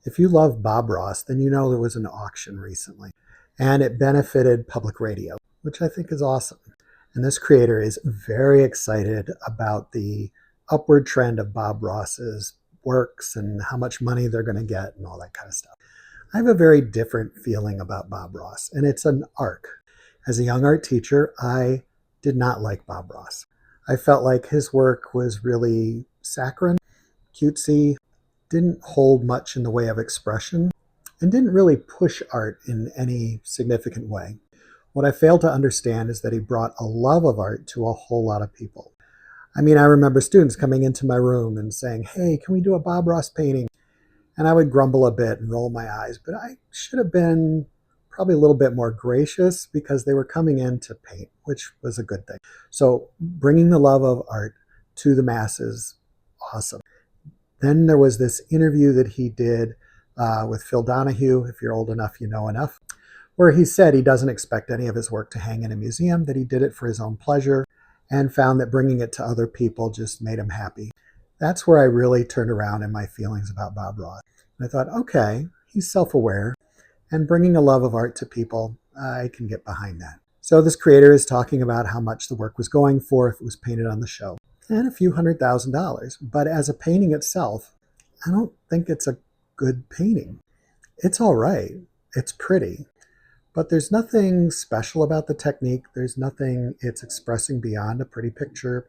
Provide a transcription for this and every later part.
If you love Bob Ross, then you know there was an auction recently, and it benefited public radio, which I think is awesome. And this creator is very excited about the upward trend of Bob Ross's works and how much money they're going to get and all that kind of stuff. I have a very different feeling about Bob Ross, and it's an arc. As a young art teacher, I did not like Bob Ross. I felt like his work was really saccharine, cutesy, didn't hold much in the way of expression, and didn't really push art in any significant way. What I failed to understand is that he brought a love of art to a whole lot of people. I mean, I remember students coming into my room and saying, "Hey, can we do a Bob Ross painting?" And I would grumble a bit and roll my eyes, but I should have been probably a little bit more gracious because they were coming in to paint, which was a good thing. So bringing the love of art to the masses, awesome. Then there was this interview that he did with Phil Donahue, if you're old enough, you know enough, where he said he doesn't expect any of his work to hang in a museum, that he did it for his own pleasure, and found that bringing it to other people just made him happy. That's where I really turned around in my feelings about Bob Ross. And I thought, okay, he's self-aware, and bringing a love of art to people, I can get behind that. So this creator is talking about how much the work was going for if it was painted on the show, and a few $100,000. But as a painting itself, I don't think it's a good painting. It's all right. It's pretty. But there's nothing special about the technique. There's nothing it's expressing beyond a pretty picture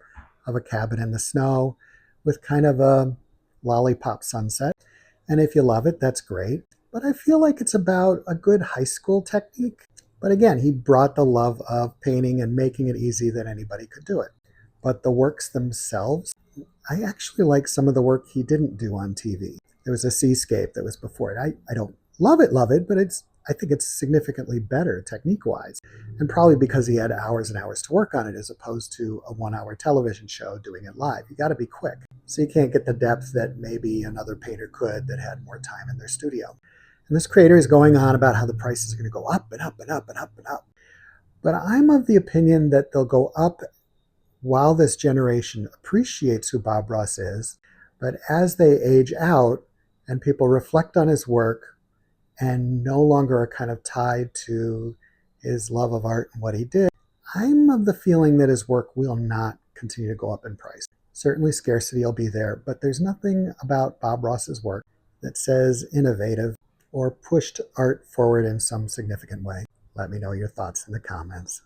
of a cabin in the snow with kind of a lollipop sunset. And if you love it, that's great. But I feel like it's about a good high school technique. But again, he brought the love of painting and making it easy that anybody could do it. But the works themselves, I actually like some of the work he didn't do on TV. There was a seascape that was before it. I don't love it, but I think it's significantly better technique-wise. And probably because he had hours and hours to work on it as opposed to a 1 hour television show doing it live. You got to be quick. So you can't get the depth that maybe another painter could that had more time in their studio. And this creator is going on about how the prices are going to go up and up and up and up and up. But I'm of the opinion that they'll go up while this generation appreciates who Bob Ross is. But as they age out and people reflect on his work and no longer are kind of tied to his love of art and what he did, I'm of the feeling that his work will not continue to go up in price. Certainly scarcity will be there, but there's nothing about Bob Ross's work that says innovative or pushed art forward in some significant way. Let me know your thoughts in the comments.